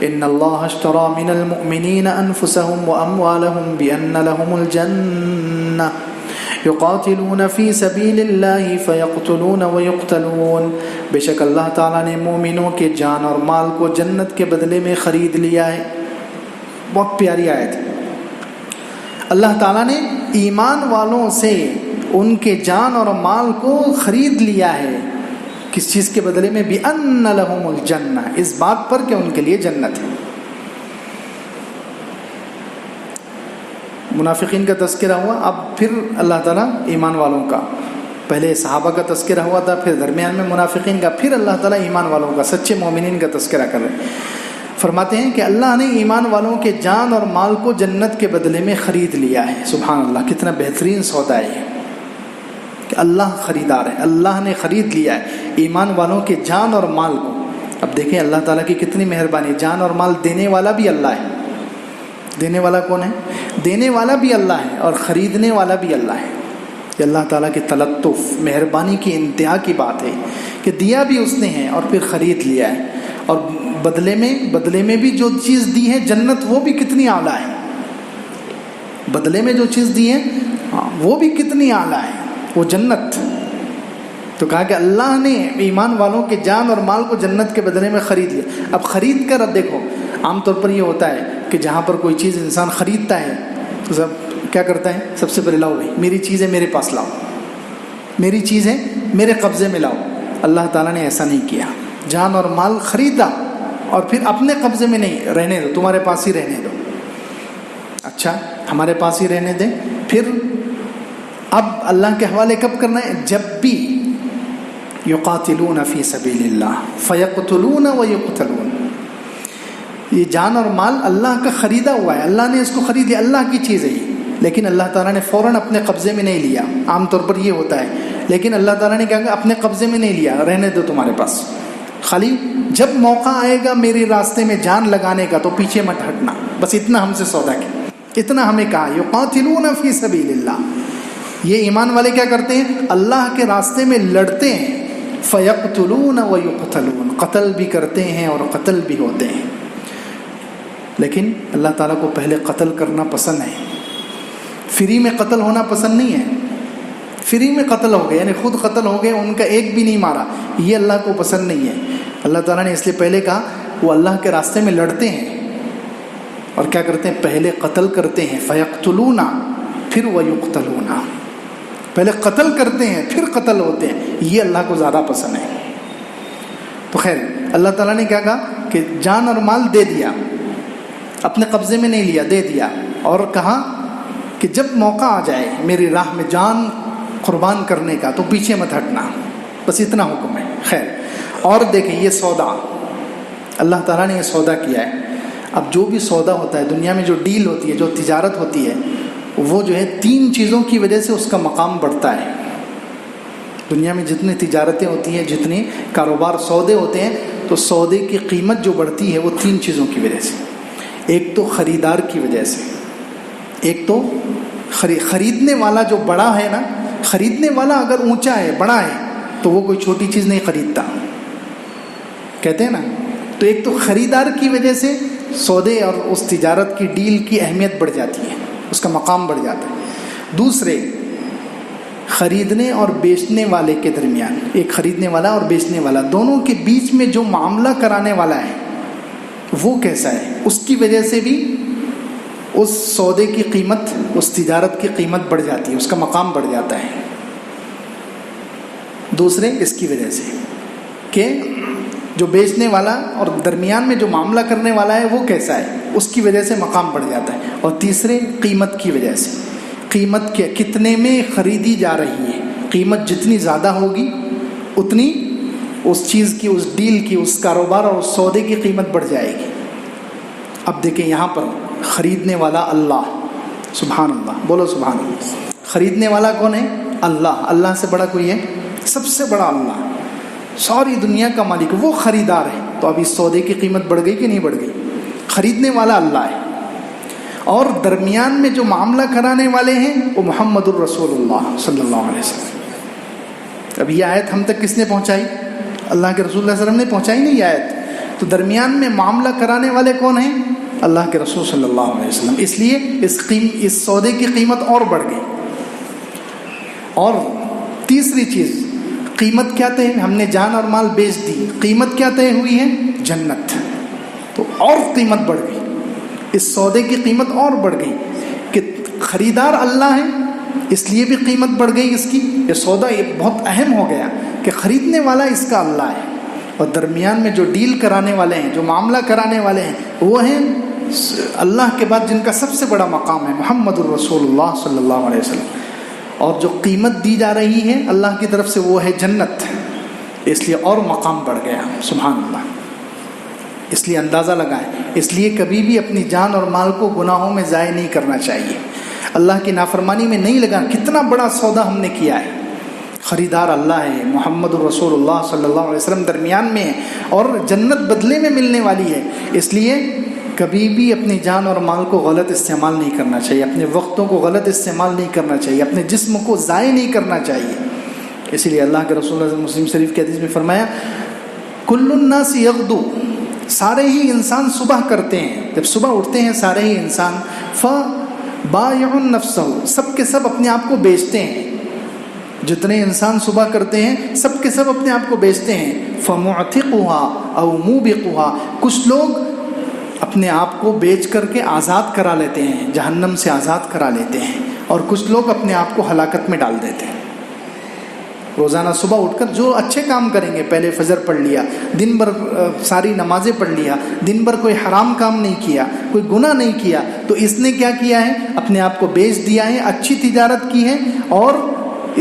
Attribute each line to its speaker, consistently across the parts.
Speaker 1: ان اللہ اشتری من المؤمنین انفسهم واموالهم بان لهم الجنہ یقاتلون فی سبیل اللہ فیقتلون ویقتلون، بے شک اللہ تعالیٰ نے مومنوں کے جان اور مال کو جنت کے بدلے میں خرید لیا ہے۔ بہت پیاری آیت ہے۔ اللہ تعالیٰ نے ایمان والوں سے ان کے جان اور مال کو خرید لیا ہے، کس چیز کے بدلے میں؟ بِأَنَّ لَهُمُ الْجَنَّةِ، اس بات پر کہ ان کے لیے جنت ہے۔ منافقین کا تذکرہ ہوا، اب پھر اللہ تعالیٰ ایمان والوں کا، پہلے صحابہ کا تذکرہ ہوا تھا، پھر درمیان میں منافقین کا، پھر اللہ تعالیٰ ایمان والوں کا، سچے مومنین کا تذکرہ کر رہے ہیں۔ فرماتے ہیں کہ اللہ نے ایمان والوں کے جان اور مال کو جنت کے بدلے میں خرید لیا ہے۔ سبحان اللہ، کتنا بہترین سودا ہے یہ، کہ اللہ خریدار ہے، اللہ نے خرید لیا ہے ایمان والوں کے جان اور مال کو۔ اب دیکھیں اللہ تعالیٰ کی کتنی مہربانی، جان اور مال دینے والا بھی اللہ ہے۔ دینے والا کون ہے؟ دینے والا بھی اللہ ہے اور خریدنے والا بھی اللہ ہے۔ یہ اللہ تعالیٰ کی تلطف، مہربانی کی انتہا کی بات ہے کہ دیا بھی اس نے ہے اور پھر خرید لیا ہے، اور بدلے میں بھی جو چیز دی ہے جنت، وہ بھی کتنی اعلیٰ ہے۔ بدلے میں جو چیز دی ہے وہ بھی کتنی اعلیٰ ہے، وہ جنت۔ تو کہا کہ اللہ نے ایمان والوں کے جان اور مال کو جنت کے بدلے میں خرید لیا۔ اب خرید کر، اب دیکھو عام طور پر یہ ہوتا ہے کہ جہاں پر کوئی چیز انسان خریدتا ہے تو سب کیا کرتا ہے؟ سب سے پہلے لاؤ بھائی میری چیز ہے میرے پاس لاؤ، میری چیز ہے میرے قبضے میں لاؤ۔ اللہ تعالیٰ نے ایسا نہیں کیا، جان اور مال خریدا اور پھر اپنے قبضے میں نہیں، رہنے دو، تمہارے پاس ہی رہنے دو۔ اچھا ہمارے پاس ہی رہنے دیں، پھر اب اللہ کے حوالے کب کرنا ہے؟ جب بھی یقاتلون فی سبیل اللہ فیقتلون ویقتلون، یہ جان اور مال اللہ کا خریدا ہوا ہے، اللہ نے اس کو خرید لیا، اللہ کی چیز ہے یہ، لیکن اللہ تعالیٰ نے فوراً اپنے قبضے میں نہیں لیا۔ عام طور پر یہ ہوتا ہے، لیکن اللہ تعالیٰ نے کہا کہ اپنے قبضے میں نہیں لیا، رہنے دو تمہارے پاس، خالی جب موقع آئے گا میرے راستے میں جان لگانے کا تو پیچھے مت ہٹنا، بس اتنا ہم سے سودا کیا، اتنا ہمیں کہا یقاتلون فی سبیل اللہ۔ یہ ایمان والے کیا کرتے ہیں؟ اللہ کے راستے میں لڑتے ہیں، فیقتلون ویقتلون، قتل بھی کرتے ہیں اور قتل بھی ہوتے ہیں۔ لیکن اللہ تعالیٰ کو پہلے قتل کرنا پسند ہے، فری میں قتل ہونا پسند نہیں ہے۔ فری میں قتل ہو گئے یعنی خود قتل ہو گئے، ان کا ایک بھی نہیں مارا، یہ اللہ کو پسند نہیں ہے۔ اللہ تعالیٰ نے اس لیے پہلے کہا وہ اللہ کے راستے میں لڑتے ہیں اور کیا کرتے ہیں؟ پہلے قتل کرتے ہیں، فیقتلون پھر ویقتلون، پہلے قتل کرتے ہیں پھر قتل ہوتے ہیں، یہ اللہ کو زیادہ پسند ہے۔ تو خیر اللہ تعالیٰ نے کیا کہا کہ جان اور مال دے دیا، اپنے قبضے میں نہیں لیا، دے دیا، اور کہا کہ جب موقع آ جائے میری راہ میں جان قربان کرنے کا تو پیچھے مت ہٹنا، بس اتنا حکم ہے۔ خیر اور دیکھیں یہ سودا اللہ تعالیٰ نے یہ سودا کیا ہے۔ اب جو بھی سودا ہوتا ہے دنیا میں، جو ڈیل ہوتی ہے، جو تجارت ہوتی ہے، وہ جو ہے 3 چیزوں کی وجہ سے اس کا مقام بڑھتا ہے۔ دنیا میں جتنی تجارتیں ہوتی ہیں، جتنے کاروبار سودے ہوتے ہیں، تو سودے کی قیمت جو بڑھتی ہے وہ 3 چیزوں کی وجہ سے۔ ایک تو خریدار کی وجہ سے، ایک تو خریدنے والا جو بڑا ہے نا، خریدنے والا اگر اونچا ہے، بڑا ہے، تو وہ کوئی چھوٹی چیز نہیں خریدتا، کہتے ہیں نا۔ تو ایک تو خریدار کی وجہ سے سودے اور اس تجارت کی ڈیل کی اہمیت بڑھ جاتی ہے، اس کا مقام بڑھ جاتا ہے۔ دوسرے، خریدنے اور بیچنے والے کے درمیان، ایک خریدنے والا اور بیچنے والا، دونوں کے بیچ میں جو معاملہ کرانے والا ہے وہ کیسا ہے، اس کی وجہ سے بھی اس سودے کی قیمت، اس تجارت کی قیمت بڑھ جاتی ہے، اس کا مقام بڑھ جاتا ہے۔ دوسرے اس کی وجہ سے کہ جو بیچنے والا اور درمیان میں جو معاملہ کرنے والا ہے وہ کیسا ہے، اس کی وجہ سے مقام بڑھ جاتا ہے۔ اور تیسرے قیمت کی وجہ سے، قیمت کتنے میں خریدی جا رہی ہے، قیمت جتنی زیادہ ہوگی اتنی اس چیز کی، اس ڈیل کی، اس کاروبار اور اس سودے کی قیمت بڑھ جائے گی۔ اب دیکھیں یہاں پر خریدنے والا اللہ، سبحان اللہ، بولو سبحان اللہ۔ خریدنے والا کون ہے؟ اللہ۔ اللہ سے بڑا کوئی ہے؟ سب سے بڑا اللہ، ساری دنیا کا مالک، وہ خریدار ہے۔ تو اب اس سودے کی قیمت بڑھ گئی کہ نہیں بڑھ گئی؟ خریدنے والا اللہ ہے، اور درمیان میں جو معاملہ کرانے والے ہیں وہ محمد الرسول اللہ صلی اللہ علیہ وسلم۔ اب یہ آیت ہم تک کس نے پہنچائی؟ اللہ کے رسول اللہ صلی اللہ علیہ وسلم نے پہنچائی نہیں یہ آیت۔ تو درمیان میں معاملہ کرانے والے کون ہیں؟ اللہ کے رسول صلی اللہ علیہ وسلم. اس لیے اس سودے کی قیمت اور بڑھ گئی. اور تیسری چیز، قیمت کیا طے؟ ہم نے جان اور مال بیچ دی، قیمت کیا طے ہوئی ہے؟ جنت. تو اور قیمت بڑھ گئی، اس سودے کی قیمت اور بڑھ گئی کہ خریدار اللہ ہے، اس لیے بھی قیمت بڑھ گئی اس کی. یہ سودا یہ بہت اہم ہو گیا کہ خریدنے والا اس کا اللہ ہے، اور درمیان میں جو ڈیل کرانے والے ہیں، جو معاملہ کرانے والے ہیں، وہ ہیں اللہ کے بعد جن کا سب سے بڑا مقام ہے محمد الرسول اللہ صلی اللہ علیہ وسلم. اور جو قیمت دی جا رہی ہے اللہ کی طرف سے وہ ہے جنت، اس لیے اور مقام بڑھ گیا. سبحان اللہ. اس لیے اندازہ لگائیں، اس لیے کبھی بھی اپنی جان اور مال کو گناہوں میں ضائع نہیں کرنا چاہیے، اللہ کی نافرمانی میں نہیں لگا. کتنا بڑا سودا ہم نے کیا ہے، خریدار اللہ ہے، محمد الرسول اللہ صلی اللہ علیہ وسلم درمیان میں ہے، اور جنت بدلے میں ملنے والی ہے. اس لیے کبھی بھی اپنی جان اور مال کو غلط استعمال نہیں کرنا چاہیے، اپنے وقتوں کو غلط استعمال نہیں کرنا چاہیے، اپنے جسم کو ضائع نہیں کرنا چاہیے. اسی لیے اللہ کے رسول اللہ مسلم شریف کے حدیث میں فرمایا کل الناس یغدو، سارے ہی انسان صبح کرتے ہیں، جب صبح اٹھتے ہیں سارے ہی انسان، فبایع نفسہ، سب کے سب اپنے آپ کو بیچتے ہیں. جتنے انسان صبح کرتے ہیں سب کے سب اپنے آپ کو بیچتے ہیں. فمعتقها او موبقها، کچھ لوگ اپنے آپ کو بیچ کر کے آزاد کرا لیتے ہیں، جہنم سے آزاد کرا لیتے ہیں، اور کچھ لوگ اپنے آپ کو ہلاکت میں ڈال دیتے ہیں. روزانہ صبح اٹھ کر جو اچھے کام کریں گے، پہلے فجر پڑھ لیا، دن بھر ساری نمازیں پڑھ لیا، دن بھر کوئی حرام کام نہیں کیا، کوئی گناہ نہیں کیا، تو اس نے کیا کیا ہے؟ اپنے آپ کو بیچ دیا ہے، اچھی تجارت کی ہے، اور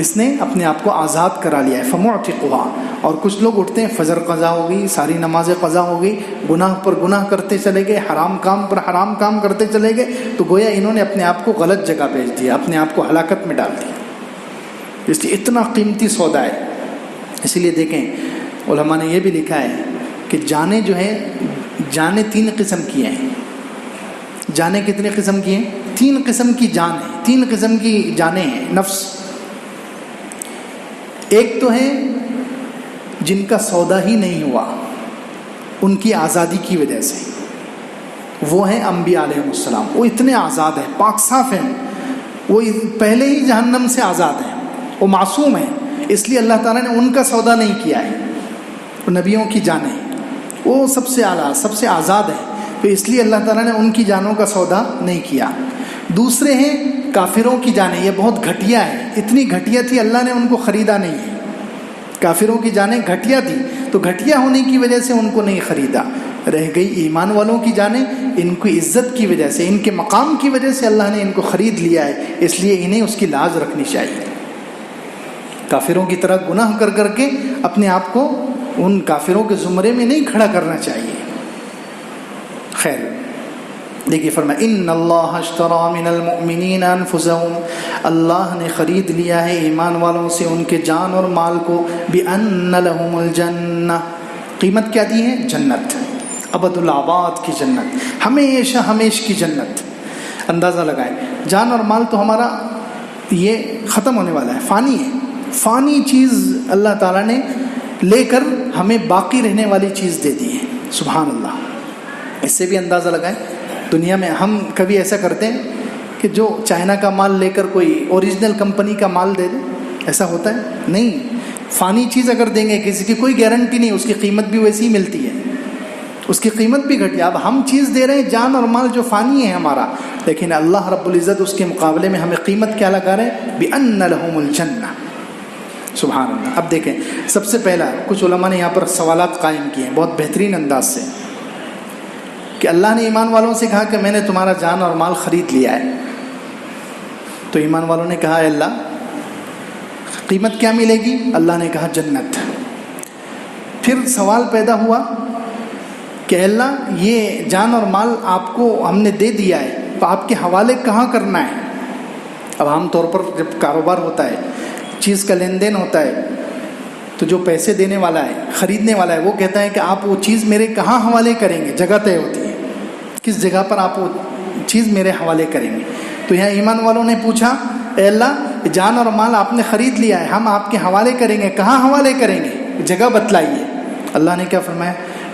Speaker 1: اس نے اپنے آپ کو آزاد کرا لیا ہے. فمعتقها. اور کچھ لوگ اٹھتے ہیں، فجر قضا ہو گئی، ساری نمازیں قضا ہو گئی، گناہ پر گناہ کرتے چلے گئے، حرام کام پر حرام کام کرتے چلے گئے، تو گویا انہوں نے اپنے آپ کو غلط جگہ بھیج دیا، اپنے آپ کو ہلاکت میں ڈال دیا. اس لیے اتنا قیمتی سودا ہے. اسی لیے دیکھیں علماء نے یہ بھی لکھا ہے کہ جانیں جو ہے، جانیں 3 قسم کی ہیں. جانیں کتنے قسم کی ہیں؟ 3 قسم کی جان ہیں، 3 قسم کی جانیں ہیں، نفس. ایک تو ہے جن کا سودا ہی نہیں ہوا ان کی آزادی کی وجہ سے، وہ ہیں انبیاء علیہ السلام. وہ اتنے آزاد ہیں، پاک صاف ہیں، وہ پہلے ہی جہنم سے آزاد ہیں، وہ معصوم ہیں. اس لیے اللہ تعالیٰ نے ان کا سودا نہیں کیا ہے. وہ نبیوں کی جانیں، وہ سب سے اعلیٰ، سب سے آزاد ہیں، تو اس لیے اللہ تعالیٰ نے ان کی جانوں کا سودا نہیں کیا. دوسرے ہیں کافروں کی جانیں، یہ بہت گھٹیا ہے، اتنی گھٹیا تھی اللہ نے ان کو خریدا نہیں ہے. کافروں کی جانیں گھٹیا تھی، تو گھٹیا ہونے کی وجہ سے ان کو نہیں خریدا. رہ گئی ایمان والوں کی جانیں، ان کی عزت کی وجہ سے، ان کے مقام کی وجہ سے اللہ نے ان کو خرید لیا ہے، اس لیے انہیں اس کی لاج رکھنی چاہیے. کافروں کی طرح گناہ کر کر کے اپنے آپ کو ان کافروں کے زمرے میں نہیں کھڑا کرنا چاہیے. خیر دیکھیے فرمایا ان اللہ اشتری من المؤمنین انفسهم، اللہ نے خرید لیا ہے ایمان والوں سے ان کے جان اور مال کو، بان لهم الجنہ، قیمت کیا دی ہے؟ جنت، ابد الآباد کی جنت، ہمیشہ ہمیش کی جنت. اندازہ لگائیں، جان اور مال تو ہمارا یہ ختم ہونے والا ہے، فانی ہے. فانی چیز اللہ تعالیٰ نے لے کر ہمیں باقی رہنے والی چیز دے دی ہے. سبحان اللہ. اس سے بھی اندازہ لگائیں، دنیا میں ہم کبھی ایسا کرتے ہیں کہ جو چائنا کا مال لے کر کوئی اوریجنل کمپنی کا مال دے دے؟ ایسا ہوتا ہے؟ نہیں. فانی چیز اگر دیں گے کسی کی کوئی گارنٹی نہیں، اس کی قیمت بھی ویسی ہی ملتی ہے، اس کی قیمت بھی گھٹیا. اب ہم چیز دے رہے ہیں جان اور مال جو فانی ہے ہمارا، لیکن اللہ رب العزت اس کے مقابلے میں ہمیں قیمت کیا لگا رہے ہیں؟ بِأَنَّ لَهُمُ الْجَنَّةِ. سبحان اللہ. اب دیکھیں، سب سے پہلا کچھ علماء نے یہاں پر سوالات قائم کیے ہیں بہت بہترین انداز سے، کہ اللہ نے ایمان والوں سے کہا کہ میں نے تمہارا جان اور مال خرید لیا ہے. تو ایمان والوں نے کہا اے اللہ قیمت کیا ملے گی؟ اللہ نے کہا جنت. پھر سوال پیدا ہوا کہ اے اللہ یہ جان اور مال آپ کو ہم نے دے دیا ہے، تو آپ کے حوالے کہاں کرنا ہے؟ اب عام طور پر جب کاروبار ہوتا ہے، چیز کا لین دین ہوتا ہے، تو جو پیسے دینے والا ہے، خریدنے والا ہے، وہ کہتا ہے کہ آپ وہ چیز میرے کہاں حوالے کریں گے؟ جگہ طے ہوتی ہے، کس جگہ پر آپ وہ چیز میرے حوالے کریں گے. تو یہاں ایمان والوں نے پوچھا اے اللہ جان اور مال آپ نے خرید لیا ہے، ہم آپ کے حوالے کریں گے، کہاں حوالے کریں گے؟ جگہ بتلائیے. اللہ نے کیا فرمایا؟